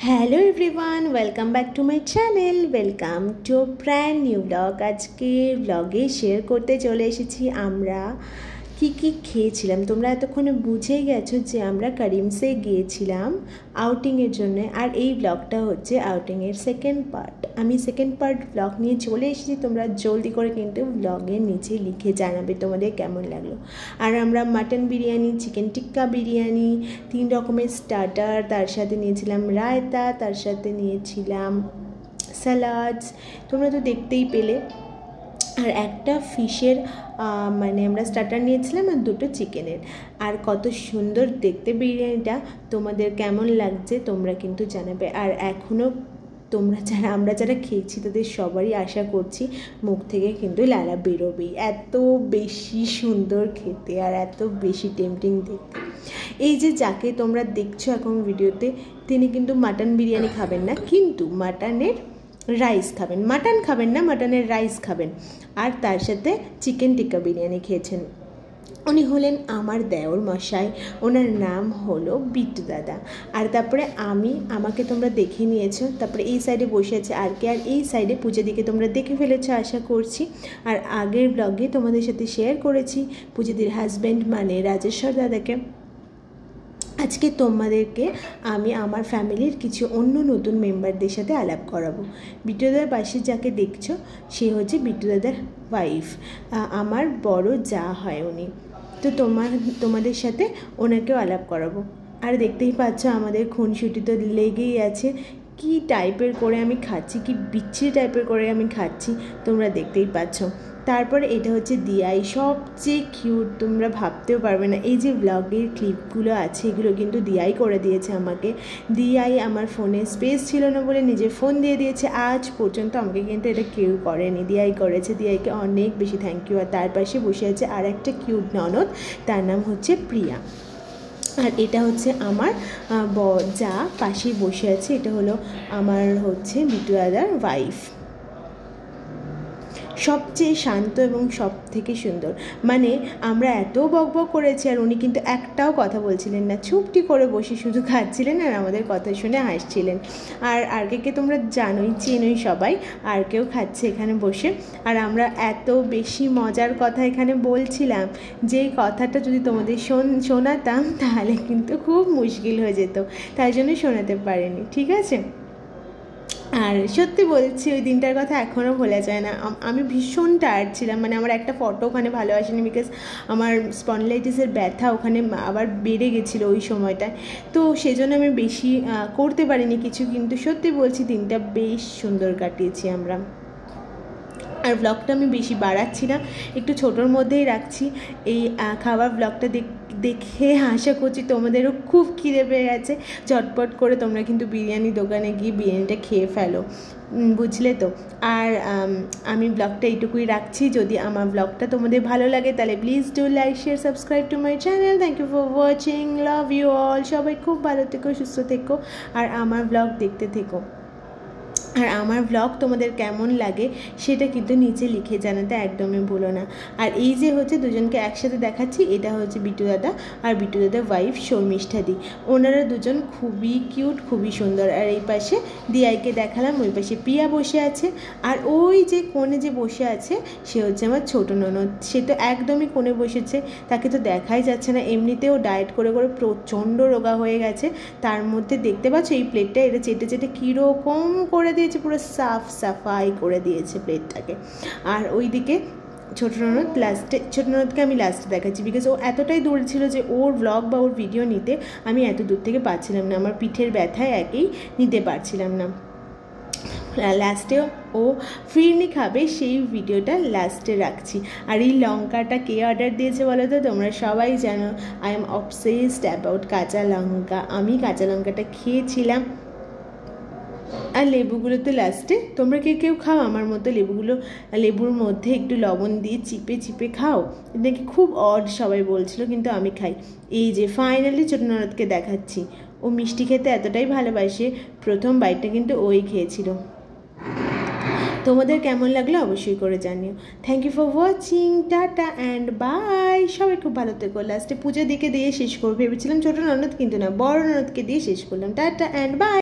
Hello everyone, welcome back to my channel. Welcome to brand new blog. আজকে ব্লগে share করতে চলে এসেছি আমরা কি খেয়েছিলাম। তোমরা এতক্ষণে বুঝেই গেছো যে আমরা করিমসে গিয়েছিলাম আউটিংয়ের জন্য, আর এই ব্লগটা হচ্ছে আউটিংয়ের সেকেন্ড পার্ট। আমি সেকেন্ড পার্ট ব্লগ নিয়ে চলে এসেছি। তোমরা জলদি করে কিন্তু ব্লগের নিচে লিখে জানাবে তোমাদের কেমন লাগলো। আর আমরা মাটন বিরিয়ানি, চিকেন টিক্কা বিরিয়ানি, 3 রকমের স্টার্টার, তার সাথে নিয়েছিলাম রায়তা, তার সাথে নিয়েছিলাম স্যালাডস, তোমরা তো দেখতেই পেলে। আর একটা ফিশের মানে আমরা স্টার্টার নিয়েছিলাম, আর 2টো চিকেনের। আর কত সুন্দর দেখতে বিরিয়ানিটা, তোমাদের কেমন লাগছে তোমরা কিন্তু জানাবে। আর এখনও আমরা যারা খেয়েছি তাদের সবারই আশা করছি মুখ থেকে কিন্তু লালা বেরোবেই। এত বেশি সুন্দর খেতে আর এত বেশি টেম্পটিং দেখতে। এই যে যাকে তোমরা দেখছো এখন ভিডিওতে, তিনি কিন্তু মাটন বিরিয়ানি খাবেন না, কিন্তু মাটনের রাইস খাবেন। মাটন খাবেন না, মাটনের রাইস খাবেন। আর তার সাথে চিকেন টিক্কা বিরিয়ানি খেয়েছেন। উনি হলেন আমার দেওর মশাই, ওনার নাম হলো বিট্টু দাদা। আর তারপরে আমাকে তোমরা দেখে নিয়েছো। তারপরে এই সাইডে বসে আছে আর কে, আর এই সাইডে পূজাদিকে তোমরা দেখে ফেলেছো আশা করছি। আর আগের ব্লগে তোমাদের সাথে শেয়ার করেছি পূজাদির হাজব্যান্ড মানে রাজেশ্বর দাদাকে। আজকে তোমাদেরকে আমি আমার ফ্যামিলির কিছু অন্য নতুন মেম্বারদের সাথে আলাপ করাবো। বিট্টু দাদার পাশে যাকে দেখছো সে হচ্ছে বিট্টু দাদার ওয়াইফ, আমার বড় যা হয় উনি। তো তোমাদের সাথে ওনাকেও আলাপ করাবো। আর দেখতেই পাচ্ছ আমাদের খুনসুটি তো লেগেই আছে। কি টাইপের করে আমি খাচ্ছি, কি বিচ্ছিরি টাইপের করে আমি খাচ্ছি, তোমরা দেখতেই পাচ্ছ। তারপরে এটা হচ্ছে দিয়াই, সবচেয়ে কিউট, তোমরা ভাবতেও পারবে না। এই যে ব্লগের ক্লিপগুলো আছে এগুলো কিন্তু দিয়াই করে দিয়েছে আমাকে। দিয়াই আমার ফোনে স্পেস ছিল না বলে নিজের ফোন দিয়ে দিয়েছে। আজ পর্যন্ত আমাকে কিন্তু এটা কেউ করেনি, দিয়াই করেছে। দিয়াইকে অনেক বেশি থ্যাংক ইউ। আর তার পাশে বসে আছে আর একটা কিউট ননদ, তার নাম হচ্ছে প্রিয়া। আর এটা হচ্ছে আমার যা পাশেই বসে আছে, এটা হলো আমার হচ্ছে বিট্টু দাদার ওয়াইফ। সবচেয়ে শান্ত এবং সব থেকে সুন্দর। মানে আমরা এত বকবক করেছি আর উনি কিন্তু একটাও কথা বলছিলেন না, চুপটি করে বসে শুধু খাচ্ছিলেন আর আমাদের কথা শুনে হাসছিলেন। আর আরকে তোমরা জানোই, চেনোই সবাই, আর কেউ খাচ্ছে এখানে বসে। আর আমরা এত বেশি মজার কথা এখানে বলছিলাম, যেই কথাটা যদি তোমাদের শোনাতাম তাহলে কিন্তু খুব মুশকিল হয়ে যেত, তাই জন্য শোনাতে পারিনি, ঠিক আছে। আর সত্যি বলছি ওই দিনটার কথা এখনও ভোলা যায় না। আমি ভীষণ টায়ার্ড ছিলাম, মানে আমার একটা ফটো ওখানে ভালো আসেনি, বিকজ আমার স্পন্ডিলাইটিসের ব্যথা ওখানে আবার বেড়ে গেছিলো ওই সময়টায়। তো সেজন্য আমি বেশি করতে পারিনি কিছু, কিন্তু সত্যি বলছি দিনটা বেশ সুন্দর কাটিয়েছি আমরা। আর ব্লগটা আমি বেশি বাড়াচ্ছি না, একটু ছোটোর মধ্যেই রাখছি। এই খাবার ব্লগটা দেখে আশা করছি তোমাদেরও খুব খিদে পেয়ে গেছে। ঝটপট করে তোমরা কিন্তু বিরিয়ানি দোকানে গিয়ে বিরিয়ানিটা খেয়ে ফেলো, বুঝলে তো। আর আমি ব্লগটা এইটুকুই রাখছি। যদি আমার ব্লগটা তোমাদের ভালো লাগে তাহলে please do like, share, subscribe to my channel. Thank you for watching, love you all. সবাই খুব ভালো থেকো, সুস্থ থেকো, আর আমার ব্লগ দেখতে থেকো। আর আমার ব্লগ তোমাদের কেমন লাগে সেটা কিন্তু নিচে লিখে জানাতে একদমই ভুলো না। আর এই যে হচ্ছে দুজনকে একসাথে দেখাচ্ছি, এটা হচ্ছে বিট্টু দাদা আর বিট্টু দাদার ওয়াইফ শর্মিষ্ঠাদি। ওনারা দুজন খুবই কিউট, খুবই সুন্দর। আর এই পাশে দিয়াইকে দেখালাম, ওই পাশে প্রিয়া বসে আছে। আর ওই যে কোণে যে বসে আছে সে হচ্ছে আমার ছোটো ননদ। সে তো একদমই কোণে বসেছে, তাকে তো দেখাই যাচ্ছে না। এমনিতেও ডায়েট করে করে প্রচণ্ড রোগা হয়ে গেছে। তার মধ্যে দেখতে পাচ্ছ এই প্লেটটা, এটা চেটে চেটে কীরকম করে দিয়েছে, পুরো সাফাই করে দিয়েছে প্লেটটাকে। আর ওইদিকে ছোটো ননদকে আমি লাস্টে দেখাচ্ছি, বিকজ ও এতটাই দূর ছিল যে ওর ব্লগ বা ওর ভিডিও নিতে আমি এত দূর থেকে পাচ্ছিলাম না, আমার পিঠের ব্যথায় একেই নিতে পারছিলাম না। লাস্টে ও ফিরনি খাবে, সেই ভিডিওটা লাস্টে রাখছি। আর এই লঙ্কাটা কে অর্ডার দিয়েছে বলো তো? তোমরা সবাই জানো আই এম অবসেসড অ্যাবাউট কাঁচা লঙ্কা। আমি কাঁচা লঙ্কাটা খেয়েছিলাম। আর লেবুগুলো তো লাস্টে, তোমরা কেউ খাও আমার মতো লেবুর মধ্যে একটু লবণ দিয়ে চিপে চিপে খাও, নাকি খুব অড সবাই বলছিল, কিন্তু আমি খাই। এই যে ফাইনালি ছোটো ননদকে দেখাচ্ছি, ও মিষ্টি খেতে এতটাই ভালোবাসে, প্রথম বাইটটা কিন্তু ওই খেয়েছিল। তোমাদের কেমন লাগলো অবশ্যই করে জানিও। Thank you for watching, tata and bye. সবাই খুব ভালো থেকো। লাস্টে পূজা দিকে দিয়ে শেষ করবো ভেবেছিলাম, ছোটো ননদ কিন্তু না, বড় ননদকে দিয়ে শেষ করলাম। Tata and by.